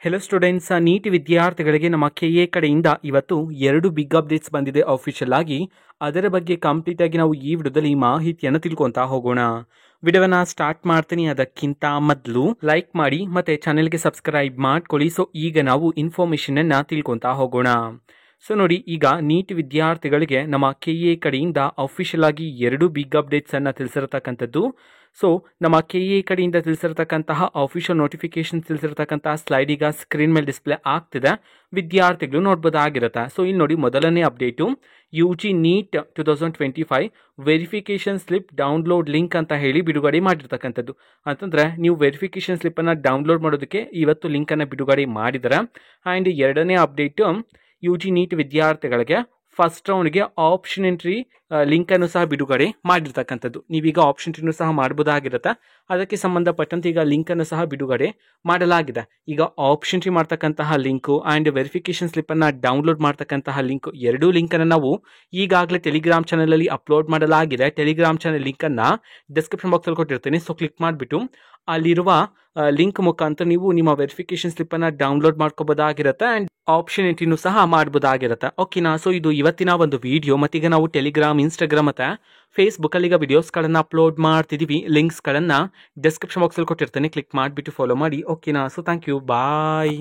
Hello students, neat ವಿದ್ಯಾರ್ಥಿಗಳಿಗೆ ನಮ್ಮ KEA ಕಡೆಯಿಂದ ಇವತ್ತು 2 ಬಿಗ್ ಅಪ್ಡೇಟ್ಸ್ ಬಂದಿದೆ ಅಫಿಷಿಯಲ್ ಆಗಿ. ಅದರ ಬಗ್ಗೆ ಕಂಪ್ಲೀಟ್ ಆಗಿ ನಾವು ಈ ವಿಡಿಯೋದಲ್ಲಿ ಮಾಹಿತಿಯನ್ನು ತಿಳ್ಕೊತಾ ಹೋಗೋಣ. ವಿಡಿಯೋನ ಸ್ಟಾರ್ಟ್ ಮಾಡ್ತೀನಿ. ಅದಕ್ಕಿಂತ ಮೊದಲು ಲೈಕ್ ಮಾಡಿ ಮತ್ತೆ ಚಾನೆಲ್ಗೆ ಸಬ್ಸ್ಕ್ರೈಬ್ ಮಾಡ್ಕೊಳ್ಳಿ. ಸೊ ಈಗ ನಾವು ಇನ್ಫಾರ್ಮೇಷನ್ ಅನ್ನ ತಿಳ್ಕೊತಾ ಹೋಗೋಣ. ಸೊ ನೋಡಿ, ಈಗ ನೀಟ್ ವಿದ್ಯಾರ್ಥಿಗಳಿಗೆ ನಮ್ಮ ಕೆಎ ಕಡೆಯಿಂದ ಅಫಿಷಿಯಲ್ ಆಗಿ 2 ಬಿಗ್ ಅಪ್ಡೇಟ್ಸ್ ಅನ್ನ ತಿಳಿಸಿರತಕ್ಕಂಥದ್ದು. ಸೊ ನಮ್ಮ ಕೆಎ ಕಡೆಯಿಂದ ತಿಳಿಸಿರ್ತಕ್ಕಂತಹ ಅಫಿಷಿಯಲ್ ನೋಟಿಫಿಕೇಶನ್ ತಿಳಿಸಿರ್ತಕ್ಕಂತಹ ಸ್ಲೈಡ್ ಈಗ ಸ್ಕ್ರೀನ್ ಮೇಲೆ ಡಿಸ್ಪ್ಲೇ ಆಗ್ತಿದೆ, ವಿದ್ಯಾರ್ಥಿಗಳು ನೋಡ್ಬೋದಾಗಿರುತ್ತೆ. ಸೊ ಇಲ್ಲಿ ನೋಡಿ, ಮೊದಲನೇ update UG NEET 2025 verification slip download link ಅಂತ ಹೇಳಿ ಬಿಡುಗಡೆ ಮಾಡಿರ್ತಕ್ಕಂಥದ್ದು. ಅಂತಂದ್ರೆ ನೀವು ವೆರಿಫಿಕೇಶನ್ ಸ್ಲಿಪ್ ಅನ್ನ ಡೌನ್ಲೋಡ್ ಮಾಡೋದಕ್ಕೆ ಇವತ್ತು ಲಿಂಕ್ ಅನ್ನ ಬಿಡುಗಡೆ ಮಾಡಿದ್ದಾರೆ. ಆ್ಯಂಡ್ ಎರಡನೇ ಅಪ್ಡೇಟು UG ನೀಟ್ ವಿದ್ಯಾರ್ಥಿಗಳಿಗೆ ಫಸ್ಟ್ ರೌಂಡ್ಗೆ ಆಪ್ಷನ್ ಎಂಟ್ರಿ ಲಿಂಕ್ ಅನ್ನು ಸಹ ಬಿಡುಗಡೆ ಮಾಡಿರ್ತಕ್ಕಂಥದ್ದು. ನೀವೀಗ ಆಪ್ಷನ್ ಎಂಟ್ರಿನೂ ಸಹ ಮಾಡಬಹುದಾಗಿರುತ್ತೆ. ಅದಕ್ಕೆ ಸಂಬಂಧಪಟ್ಟಂತೆ ಈಗ ಲಿಂಕ್ ಅನ್ನು ಸಹ ಬಿಡುಗಡೆ ಮಾಡಲಾಗಿದೆ. ಈಗ ಆಪ್ಷನ್ ಎಂಟ್ರಿ ಮಾಡ್ತಕ್ಕಂತಹ ಲಿಂಕು ಆ್ಯಂಡ್ ವೆರಿಫಿಕೇಶನ್ ಸ್ಲಿಪ್ ಅನ್ನ ಡೌನ್ಲೋಡ್ ಮಾಡ್ತಕ್ಕಂತಹ ಲಿಂಕ್, ಎರಡೂ ಲಿಂಕ್ ಅನ್ನು ನಾವು ಈಗಾಗಲೇ ಟೆಲಿಗ್ರಾಮ್ ಚಾನಲ್ ಅಲ್ಲಿ ಅಪ್ಲೋಡ್ ಮಾಡಲಾಗಿದೆ. ಟೆಲಿಗ್ರಾಮ್ ಚಾನಲ್ ಲಿಂಕ್ ಅನ್ನ ಡಿಸ್ಕ್ರಿಪ್ಷನ್ ಬಾಕ್ಸ್ ಅಲ್ಲಿ ಕೊಟ್ಟಿರ್ತೀನಿ. ಸೊ ಕ್ಲಿಕ್ ಮಾಡಿಬಿಟ್ಟು ಅಲ್ಲಿರುವ ಲಿಂಕ್ ಮುಖಾಂತರ ನೀವು ನಿಮ್ಮ ವೆರಿಫಿಕೇಶನ್ ಸ್ಲಿಪ್ ಅನ್ನ ಡೌನ್ಲೋಡ್ ಮಾಡ್ಕೋಬಹುದಾಗಿರುತ್ತೆ ಅಂಡ್ ಆಪ್ಷನ್ ಎಂಟ್ರಿನೂ ಸಹ ಮಾಡಬಹುದಾಗಿರುತ್ತೆ. ಓಕೆನಾ? ಸೊ ಇದು ಇವತ್ತಿನ ಒಂದು ವಿಡಿಯೋ. ಮತ್ತೀಗ ನಾವು ಟೆಲಿಗ್ರಾಮ್, ಇನ್ಸ್ಟಾಗ್ರಾಮ್ ಮತ್ತೆ ಫೇಸ್ಬುಕ್ ಅಲ್ಲಿ ಈಗ ವಿಡಿಯೋಸ್ಗಳನ್ನು ಅಪ್ಲೋಡ್ ಮಾಡ್ತಿದೀವಿ. ಲಿಂಕ್ಸ್ಗಳನ್ನು ಡಿಸ್ಕ್ರಿಪ್ಷನ್ ಬಾಕ್ಸ್ ಅಲ್ಲಿ ಕೊಟ್ಟಿರ್ತೀನಿ. ಕ್ಲಿಕ್ ಮಾಡಿಬಿಟ್ಟು ಫಾಲೋ ಮಾಡಿ. ಓಕೆನಾ? So thank you, bye.